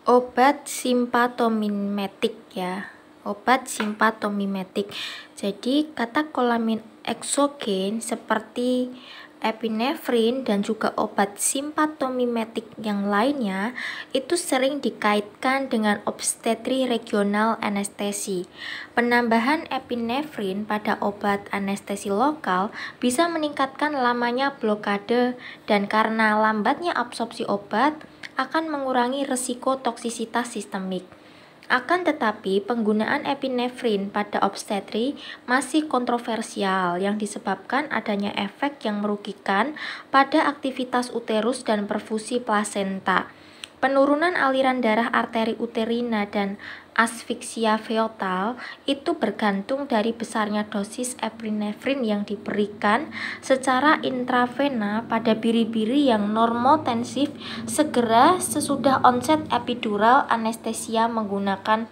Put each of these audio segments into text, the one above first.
Obat simpatomimetik ya, obat simpatomimetik. Jadi katekolamin eksogen seperti epinefrin dan juga obat simpatomimetik yang lainnya itu sering dikaitkan dengan obstetri regional anestesi. Penambahan epinefrin pada obat anestesi lokal bisa meningkatkan lamanya blokade dan karena lambatnya absorpsi obat akan mengurangi risiko toksisitas sistemik. Akan tetapi, penggunaan epinefrin pada obstetri masih kontroversial yang disebabkan adanya efek yang merugikan pada aktivitas uterus dan perfusi plasenta. Penurunan aliran darah arteri uterina dan asfiksia fetal itu bergantung dari besarnya dosis epinefrin yang diberikan secara intravena pada biri-biri yang normotensif segera sesudah onset epidural anestesia menggunakan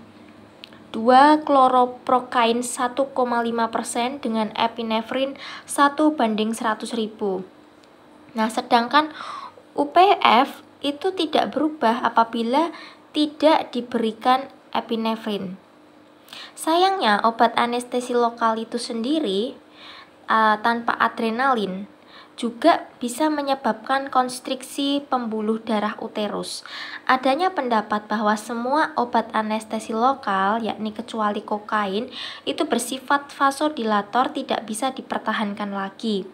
2-kloroprokain 1,5% dengan epinefrin 1:100.000. Nah, sedangkan UPF itu tidak berubah apabila tidak diberikan epinefrin. Sayangnya, obat anestesi lokal itu sendiri tanpa adrenalin juga bisa menyebabkan konstriksi pembuluh darah uterus. Adanya pendapat bahwa semua obat anestesi lokal, yakni kecuali kokain, itu bersifat vasodilator tidak bisa dipertahankan lagi.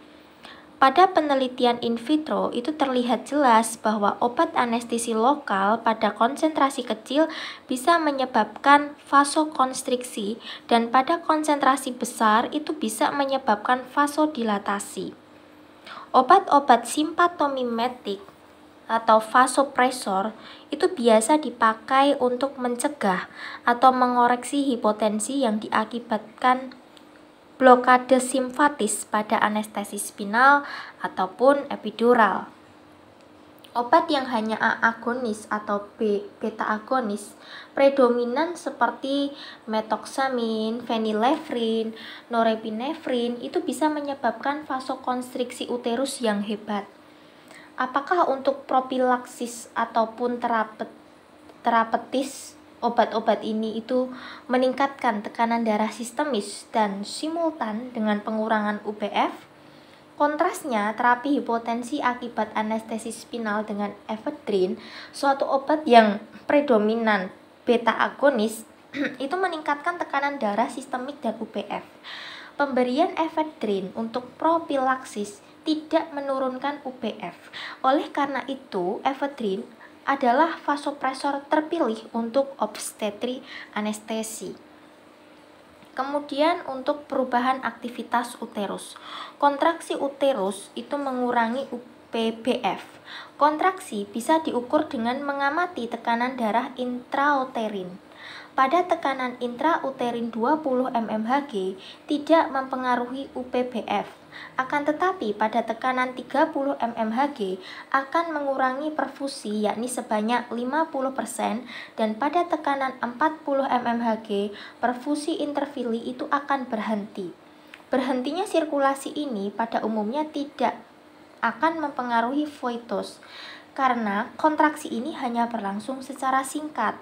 Pada penelitian in vitro itu terlihat jelas bahwa obat anestesi lokal pada konsentrasi kecil bisa menyebabkan vasokonstriksi dan pada konsentrasi besar itu bisa menyebabkan vasodilatasi. Obat-obat simpatomimetik atau vasopresor itu biasa dipakai untuk mencegah atau mengoreksi hipotensi yang diakibatkan blokade simfatis pada anestesi spinal ataupun epidural. Obat yang hanya A agonis atau beta agonis predominan seperti metoksamin, phenylephrine, norepinefrin itu bisa menyebabkan vasokonstriksi uterus yang hebat. Apakah untuk propilaksis ataupun terapeutis obat-obat ini itu meningkatkan tekanan darah sistemis dan simultan dengan pengurangan UPF? Kontrasnya, terapi hipotensi akibat anestesi spinal dengan efedrin, suatu obat yang predominan beta agonis, itu meningkatkan tekanan darah sistemik dan UPF. Pemberian efedrin untuk propilaksis tidak menurunkan UPF. Oleh karena itu, efedrin adalah vasopresor terpilih untuk obstetri anestesi. Kemudian untuk perubahan aktivitas uterus. Kontraksi uterus itu mengurangi UPBF. Kontraksi bisa diukur dengan mengamati tekanan darah intrauterin. Pada tekanan intrauterin 20 mmHg tidak mempengaruhi UPBF. Akan tetapi pada tekanan 30 mmHg akan mengurangi perfusi yakni sebanyak 50% dan pada tekanan 40 mmHg perfusi interfili itu akan berhenti. Berhentinya sirkulasi ini pada umumnya tidak akan mempengaruhi foetus karena kontraksi ini hanya berlangsung secara singkat.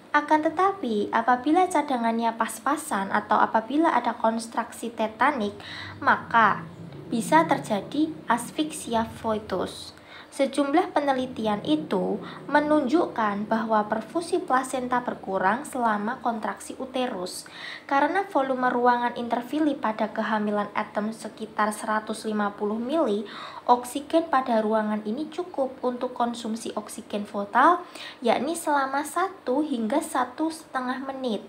Akan tetapi, apabila cadangannya pas-pasan atau apabila ada kontraksi tetanik, maka bisa terjadi asfiksia foetus. Sejumlah penelitian itu menunjukkan bahwa perfusi plasenta berkurang selama kontraksi uterus. Karena volume ruangan interfili pada kehamilan Atom sekitar 150 mili, oksigen pada ruangan ini cukup untuk konsumsi oksigen fetal, yakni selama 1 hingga 1,5 menit.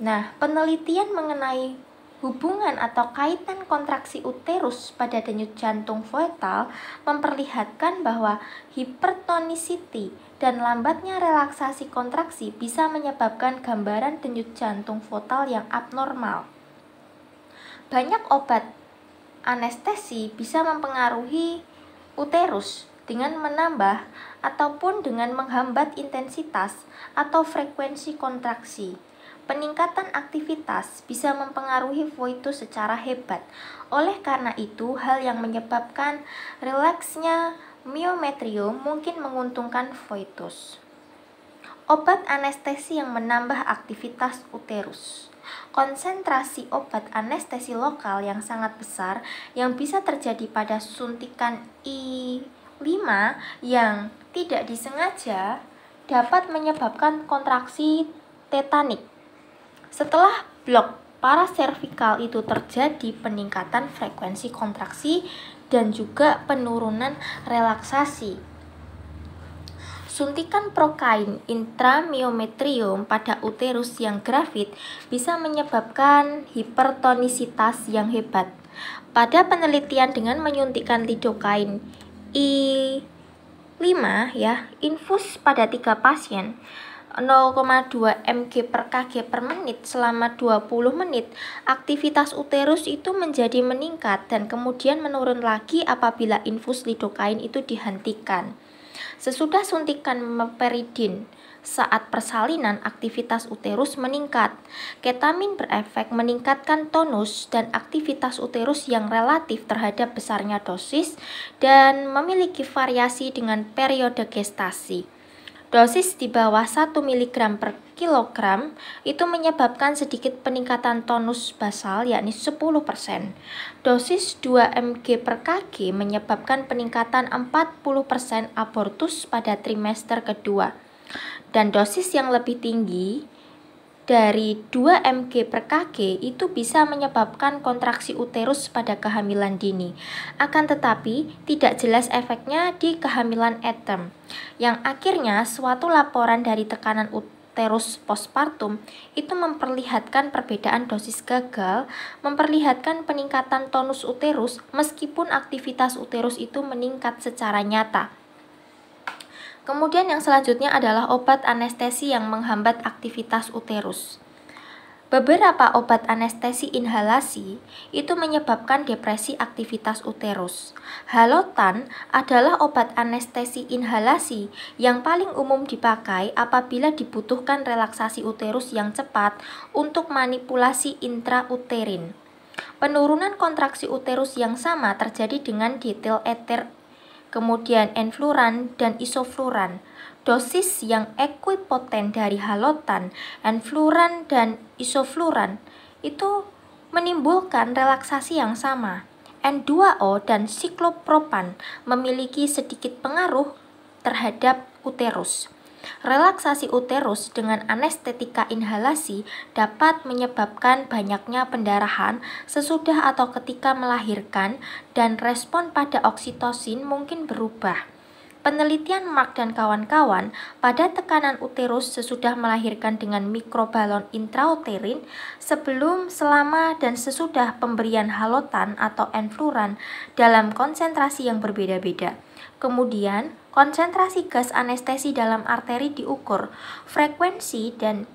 Nah, penelitian mengenai hubungan atau kaitan kontraksi uterus pada denyut jantung fetal memperlihatkan bahwa hipertonicity dan lambatnya relaksasi kontraksi bisa menyebabkan gambaran denyut jantung fetal yang abnormal. Banyak obat anestesi bisa mempengaruhi uterus dengan menambah ataupun dengan menghambat intensitas atau frekuensi kontraksi. Peningkatan aktivitas bisa mempengaruhi foetus secara hebat. Oleh karena itu, hal yang menyebabkan rileksnya miometrium mungkin menguntungkan foetus. Obat anestesi yang menambah aktivitas uterus. Konsentrasi obat anestesi lokal yang sangat besar yang bisa terjadi pada suntikan I5 yang tidak disengaja dapat menyebabkan kontraksi tetanik. Setelah blok paraservikal itu terjadi peningkatan frekuensi kontraksi dan juga penurunan relaksasi. Suntikan prokain intramyometrium pada uterus yang gravid bisa menyebabkan hipertonisitas yang hebat. Pada penelitian dengan menyuntikkan lidokain I5 infus pada 3 pasien 0,2 mg per kg per menit selama 20 menit, aktivitas uterus itu menjadi meningkat dan kemudian menurun lagi apabila infus lidokain itu dihentikan. Sesudah suntikan meperidin, saat persalinan aktivitas uterus meningkat. Ketamin berefek meningkatkan tonus dan aktivitas uterus yang relatif terhadap besarnya dosis dan memiliki variasi dengan periode gestasi. Dosis di bawah 1 mg per kilogram itu menyebabkan sedikit peningkatan tonus basal yakni 10%. Dosis 2 mg per kg menyebabkan peningkatan 40% abortus pada trimester kedua. Dan dosis yang lebih tinggi dari 2 mg per kg itu bisa menyebabkan kontraksi uterus pada kehamilan dini. Akan tetapi, tidak jelas efeknya di kehamilan etem, yang akhirnya suatu laporan dari tekanan uterus postpartum itu memperlihatkan perbedaan dosis gagal, memperlihatkan peningkatan tonus uterus meskipun aktivitas uterus itu meningkat secara nyata. Kemudian yang selanjutnya adalah obat anestesi yang menghambat aktivitas uterus. Beberapa obat anestesi inhalasi itu menyebabkan depresi aktivitas uterus. Halotan adalah obat anestesi inhalasi yang paling umum dipakai apabila dibutuhkan relaksasi uterus yang cepat untuk manipulasi intrauterin. Penurunan kontraksi uterus yang sama terjadi dengan dietil eter, kemudian enfluran dan isofluran. Dosis yang ekuipoten dari halotan, enfluran, dan isofluran itu menimbulkan relaksasi yang sama. N2O dan siklopropan memiliki sedikit pengaruh terhadap uterus. Relaksasi uterus dengan anestetika inhalasi dapat menyebabkan banyaknya pendarahan sesudah atau ketika melahirkan dan respon pada oksitosin mungkin berubah. Penelitian Mark dan kawan-kawan pada tekanan uterus sesudah melahirkan dengan mikrobalon intrauterin sebelum, selama, dan sesudah pemberian halotan atau enfluran dalam konsentrasi yang berbeda-beda. Kemudian, konsentrasi gas anestesi dalam arteri diukur. Frekuensi dan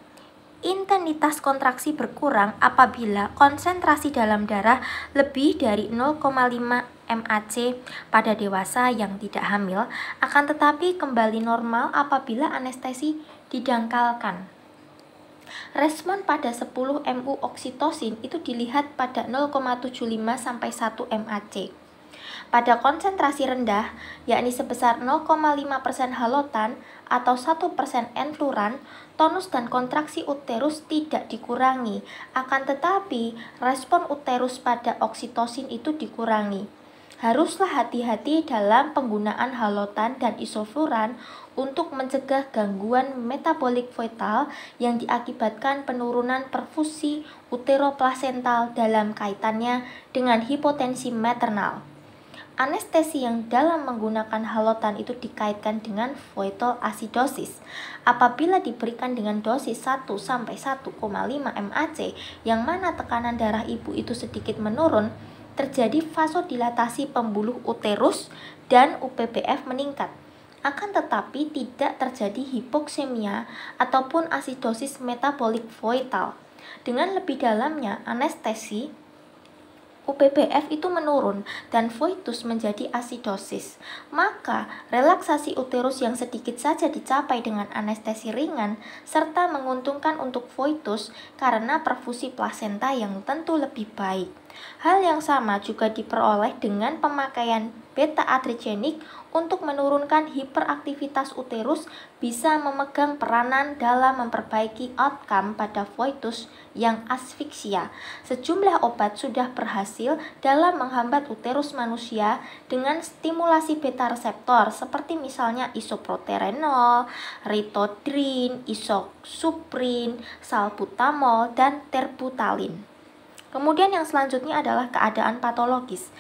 intensitas kontraksi berkurang apabila konsentrasi dalam darah lebih dari 0,5 mAc pada dewasa yang tidak hamil, akan tetapi kembali normal apabila anestesi didangkalkan. Respon pada 10 mu oksitosin itu dilihat pada 0,75 sampai 1 mAc. Pada konsentrasi rendah, yakni sebesar 0,5% halotan atau 1% enfluran, tonus dan kontraksi uterus tidak dikurangi, akan tetapi respon uterus pada oksitosin itu dikurangi. Haruslah hati-hati dalam penggunaan halotan dan isofluran untuk mencegah gangguan metabolik fetal yang diakibatkan penurunan perfusi uteroplasental dalam kaitannya dengan hipotensi maternal. Anestesi yang dalam menggunakan halotan itu dikaitkan dengan fetal acidosis. Apabila diberikan dengan dosis 1 sampai 1,5 mAc yang mana tekanan darah ibu itu sedikit menurun, terjadi vasodilatasi pembuluh uterus dan UPBF meningkat. Akan tetapi tidak terjadi hipoksemia ataupun asidosis metabolik fetal. Dengan lebih dalamnya anestesi, UPBF itu menurun dan foetus menjadi asidosis. Maka, relaksasi uterus yang sedikit saja dicapai dengan anestesi ringan serta menguntungkan untuk foetus karena perfusi plasenta yang tentu lebih baik. Hal yang sama juga diperoleh dengan pemakaian beta-adrenergic untuk menurunkan hiperaktivitas uterus, bisa memegang peranan dalam memperbaiki outcome pada foetus yang asfiksia. Sejumlah obat sudah berhasil dalam menghambat uterus manusia dengan stimulasi beta reseptor seperti misalnya isoproterenol, ritodrin, isosuprin, salbutamol, dan terbutalin. Kemudian yang selanjutnya adalah keadaan patologis.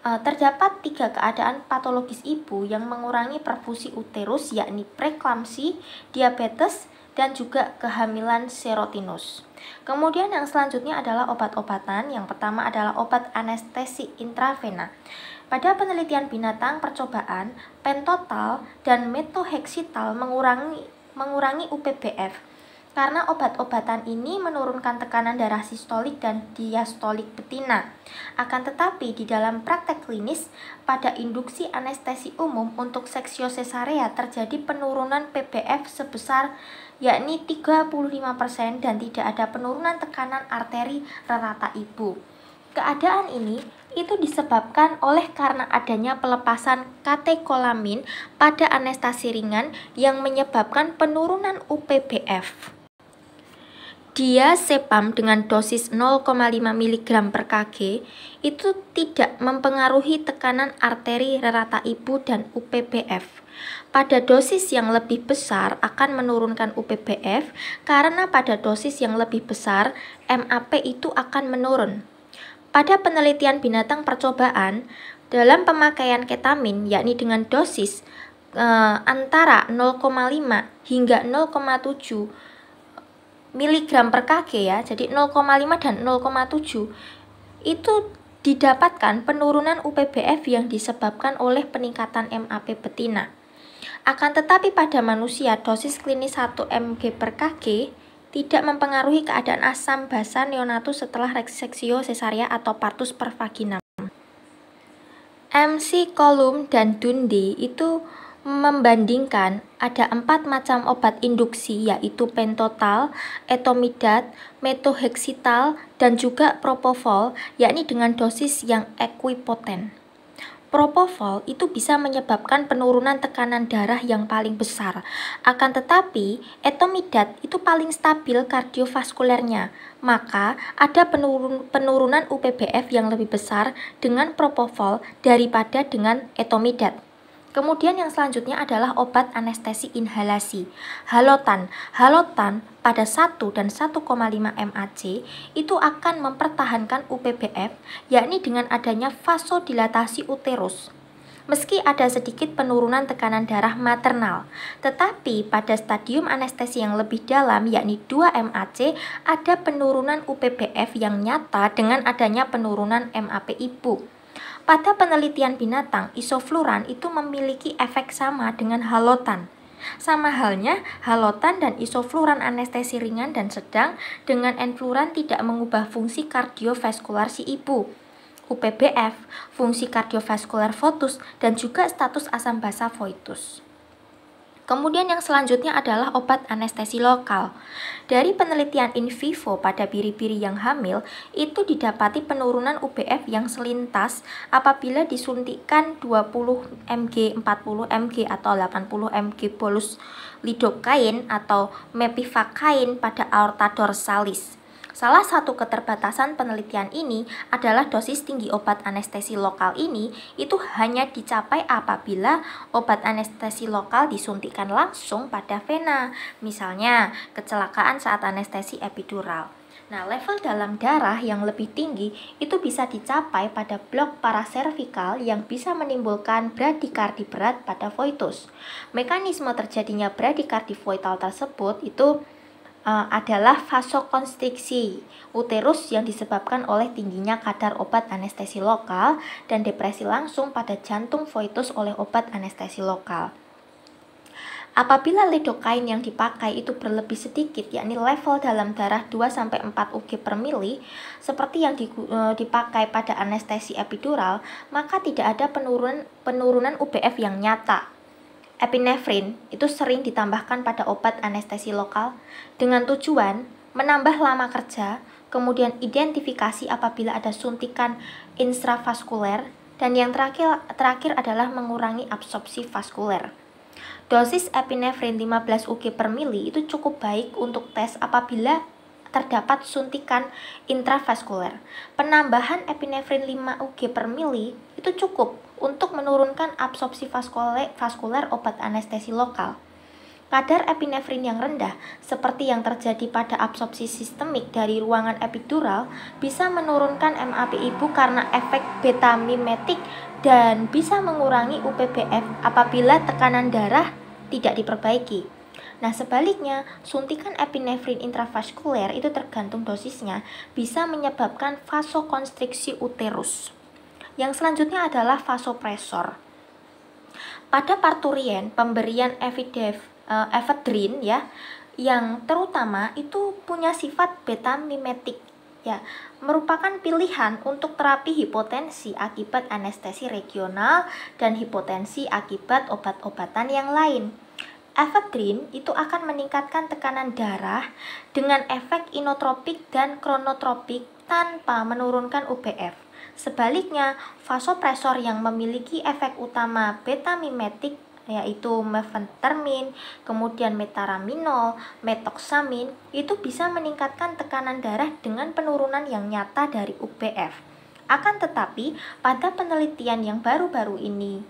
Terdapat 3 keadaan patologis ibu yang mengurangi perfusi uterus, yakni preeklamsi, diabetes, dan juga kehamilan serotinus. Kemudian yang selanjutnya adalah obat-obatan. Yang pertama adalah obat anestesi intravena. Pada penelitian binatang percobaan, pentotal dan metohexital mengurangi UPBF. Karena obat-obatan ini menurunkan tekanan darah sistolik dan diastolik betina. Akan tetapi di dalam praktek klinis, pada induksi anestesi umum untuk seksio sesarea terjadi penurunan PBF sebesar yakni 35% dan tidak ada penurunan tekanan arteri rerata ibu. Keadaan ini itu disebabkan oleh karena adanya pelepasan katekolamin pada anestesi ringan yang menyebabkan penurunan UPBF. Diazepam dengan dosis 0,5 mg per kg itu tidak mempengaruhi tekanan arteri rerata ibu dan UPBF. Pada dosis yang lebih besar akan menurunkan UPBF karena pada dosis yang lebih besar MAP itu akan menurun. Pada penelitian binatang percobaan, dalam pemakaian ketamin yakni dengan dosis antara 0,5 hingga 0,7 miligram per kg ya, jadi 0,5 dan 0,7 itu didapatkan penurunan UPBF yang disebabkan oleh peningkatan MAP betina. Akan tetapi pada manusia dosis klinis 1 mg per kg tidak mempengaruhi keadaan asam basa neonatus setelah seksio sesarea atau partus per vaginam. MC Colum dan Dundee itu membandingkan ada 4 macam obat induksi, yaitu pentotal, etomidat, metohexital, dan juga propofol, yakni dengan dosis yang ekuipoten. Propofol itu bisa menyebabkan penurunan tekanan darah yang paling besar. Akan tetapi, etomidat itu paling stabil kardiovaskulernya. Maka, ada penurunan UPBF yang lebih besar dengan propofol daripada dengan etomidat. Kemudian yang selanjutnya adalah obat anestesi inhalasi. Halotan. Halotan pada 1 dan 1,5 mAc itu akan mempertahankan UPBF, yakni dengan adanya vasodilatasi uterus. Meski ada sedikit penurunan tekanan darah maternal, tetapi pada stadium anestesi yang lebih dalam, yakni 2 mAc, ada penurunan UPBF yang nyata dengan adanya penurunan MAP ibu. Pada penelitian binatang, isofluran itu memiliki efek sama dengan halotan. Sama halnya, halotan dan isofluran anestesi ringan dan sedang dengan enfluran tidak mengubah fungsi kardiovaskular si ibu, UPBF, fungsi kardiovaskular foetus, dan juga status asam basa foetus. Kemudian yang selanjutnya adalah obat anestesi lokal. Dari penelitian in vivo pada biri-biri yang hamil, itu didapati penurunan UBF yang selintas apabila disuntikkan 20 mg, 40 mg, atau 80 mg bolus lidokain atau mepivakain pada aorta dorsalis. Salah satu keterbatasan penelitian ini adalah dosis tinggi obat anestesi lokal ini itu hanya dicapai apabila obat anestesi lokal disuntikkan langsung pada vena, misalnya kecelakaan saat anestesi epidural. Nah, level dalam darah yang lebih tinggi itu bisa dicapai pada blok paraservikal yang bisa menimbulkan bradikardi berat pada foetus. Mekanisme terjadinya bradikardi foetal tersebut itu adalah vasokonstriksi uterus yang disebabkan oleh tingginya kadar obat anestesi lokal dan depresi langsung pada jantung foetus oleh obat anestesi lokal. Apabila lidokain yang dipakai itu berlebih sedikit, yakni level dalam darah 2-4 Ug per mili, seperti yang dipakai pada anestesi epidural, maka tidak ada penurunan UBF yang nyata. Epinefrin itu sering ditambahkan pada obat anestesi lokal dengan tujuan menambah lama kerja, kemudian identifikasi apabila ada suntikan intravaskuler, dan yang terakhir adalah mengurangi absorpsi vaskuler. Dosis epinefrin 15 Ug per mili itu cukup baik untuk tes apabila terdapat suntikan intravaskuler. Penambahan epinefrin 5 Ug per mili itu cukup untuk menurunkan absorpsi vaskuler obat anestesi lokal. Kadar epinefrin yang rendah, seperti yang terjadi pada absorpsi sistemik dari ruangan epidural, bisa menurunkan MAP ibu karena efek beta mimetik dan bisa mengurangi UPBF apabila tekanan darah tidak diperbaiki. Nah, sebaliknya, suntikan epinefrin intravaskuler itu tergantung dosisnya, bisa menyebabkan vasokonstriksi uterus. Yang selanjutnya adalah vasopresor. Pada parturien, pemberian ephedrine ya, yang terutama itu punya sifat beta mimetik ya, merupakan pilihan untuk terapi hipotensi akibat anestesi regional dan hipotensi akibat obat-obatan yang lain. Ephedrine itu akan meningkatkan tekanan darah dengan efek inotropik dan kronotropik tanpa menurunkan UPF. Sebaliknya, vasopresor yang memiliki efek utama beta mimetik yaitu mefentermin, kemudian metaraminol, metoksamin, itu bisa meningkatkan tekanan darah dengan penurunan yang nyata dari UPF. Akan tetapi, pada penelitian yang baru-baru ini,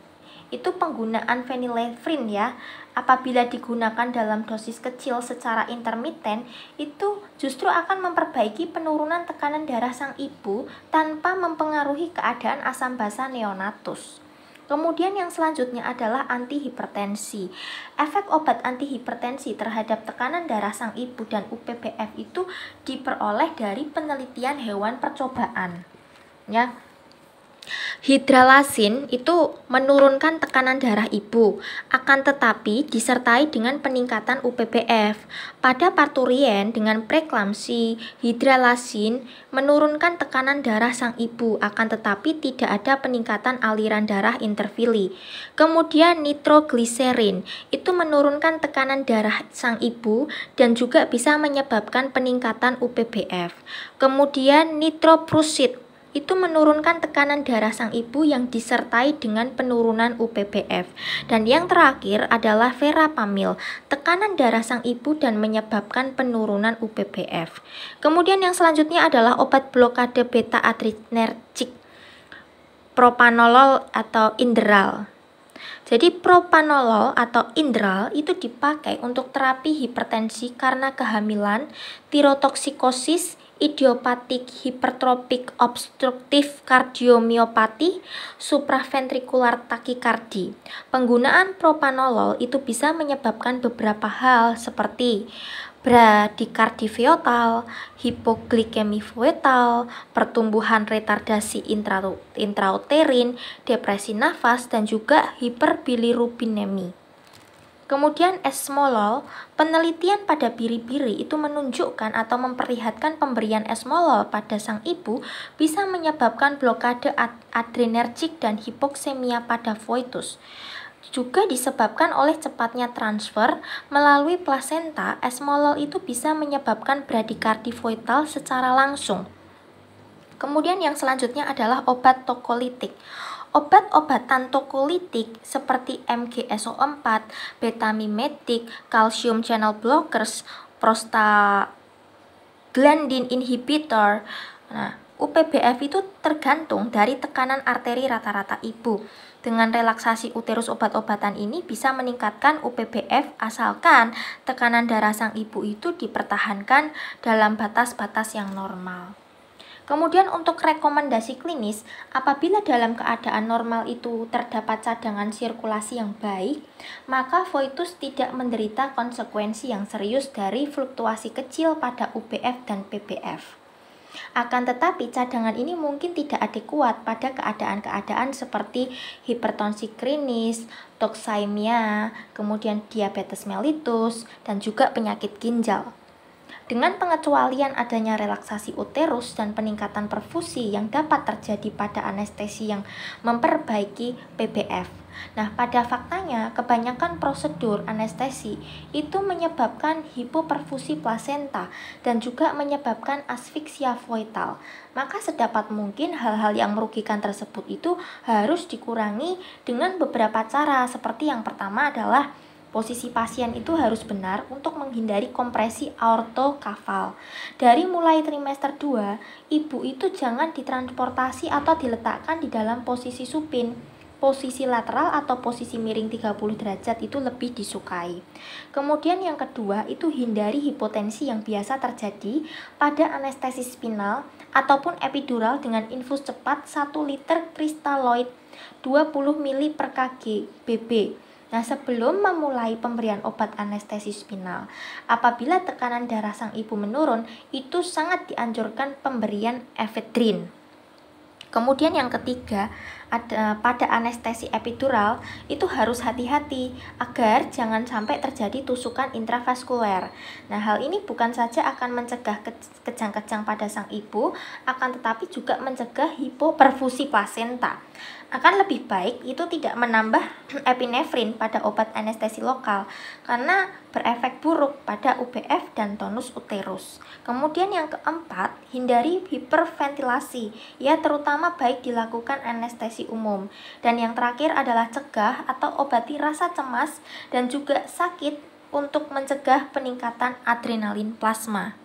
itu penggunaan phenylephrine ya, apabila digunakan dalam dosis kecil secara intermiten, itu justru akan memperbaiki penurunan tekanan darah sang ibu tanpa mempengaruhi keadaan asam basa neonatus. Kemudian yang selanjutnya adalah antihipertensi. Efek obat antihipertensi terhadap tekanan darah sang ibu dan UPBF itu diperoleh dari penelitian hewan percobaan. Ya. Hidralazin itu menurunkan tekanan darah ibu, akan tetapi disertai dengan peningkatan UPBF. Pada parturien dengan preeklamsi, hidralazin menurunkan tekanan darah sang ibu, akan tetapi tidak ada peningkatan aliran darah intervili. Kemudian nitrogliserin itu menurunkan tekanan darah sang ibu dan juga bisa menyebabkan peningkatan UPBF. Kemudian nitroprusid itu menurunkan tekanan darah sang ibu yang disertai dengan penurunan UPBF. Dan yang terakhir adalah verapamil, tekanan darah sang ibu dan menyebabkan penurunan UPBF. Kemudian yang selanjutnya adalah obat blokade beta adrenergik, propanolol atau Inderal. Jadi propanolol atau Inderal itu dipakai untuk terapi hipertensi karena kehamilan, tirotoksikosis, idiopatik hipertropik obstruktif kardiomiopati, supraventrikular takikardi. Penggunaan propanolol itu bisa menyebabkan beberapa hal seperti bradikardi fetal, hipoglikemi fetal, pertumbuhan retardasi intrauterin, depresi nafas, dan juga hiperbilirubinemi. Kemudian esmolol, penelitian pada biri-biri itu menunjukkan atau memperlihatkan pemberian esmolol pada sang ibu bisa menyebabkan blokade adrenergik dan hipoksemia pada foetus. Juga disebabkan oleh cepatnya transfer melalui plasenta, esmolol itu bisa menyebabkan bradikardi fetal secara langsung. Kemudian yang selanjutnya adalah obat tokolitik. Obat-obatan tokolitik seperti MgSO4, beta-mimetik, calcium channel blockers, prostaglandin inhibitor. Nah, UPBF itu tergantung dari tekanan arteri rata-rata ibu. Dengan relaksasi uterus, obat-obatan ini bisa meningkatkan UPBF asalkan tekanan darah sang ibu itu dipertahankan dalam batas-batas yang normal. Kemudian untuk rekomendasi klinis, apabila dalam keadaan normal itu terdapat cadangan sirkulasi yang baik, maka foetus tidak menderita konsekuensi yang serius dari fluktuasi kecil pada UPF dan PBF. Akan tetapi cadangan ini mungkin tidak adekuat pada keadaan-keadaan seperti hipertensi klinis, toksaemia, kemudian diabetes mellitus, dan juga penyakit ginjal. Dengan pengecualian adanya relaksasi uterus dan peningkatan perfusi yang dapat terjadi pada anestesi yang memperbaiki PBF. Nah, pada faktanya, kebanyakan prosedur anestesi itu menyebabkan hipoperfusi plasenta dan juga menyebabkan asfiksia voital. Maka sedapat mungkin hal-hal yang merugikan tersebut itu harus dikurangi dengan beberapa cara, seperti yang pertama adalah posisi pasien itu harus benar untuk menghindari kompresi aortokafal. Dari mulai trimester 2, ibu itu jangan ditransportasi atau diletakkan di dalam posisi supin. Posisi lateral atau posisi miring 30 derajat itu lebih disukai. Kemudian yang kedua itu hindari hipotensi yang biasa terjadi pada anestesi spinal ataupun epidural dengan infus cepat 1 liter kristaloid 20 ml per kg BB. Nah, sebelum memulai pemberian obat anestesi spinal, apabila tekanan darah sang ibu menurun, itu sangat dianjurkan pemberian efedrin. Kemudian yang ketiga, pada anestesi epidural itu harus hati-hati agar jangan sampai terjadi tusukan intravaskuler. Nah, hal ini bukan saja akan mencegah kejang-kejang pada sang ibu, akan tetapi juga mencegah hipoperfusi plasenta. Akan lebih baik itu tidak menambah epinefrin pada obat anestesi lokal karena berefek buruk pada UBF dan tonus uterus. Kemudian yang keempat, hindari hiperventilasi, ya terutama baik dilakukan anestesi umum. Dan yang terakhir adalah cegah atau obati rasa cemas dan juga sakit untuk mencegah peningkatan adrenalin plasma.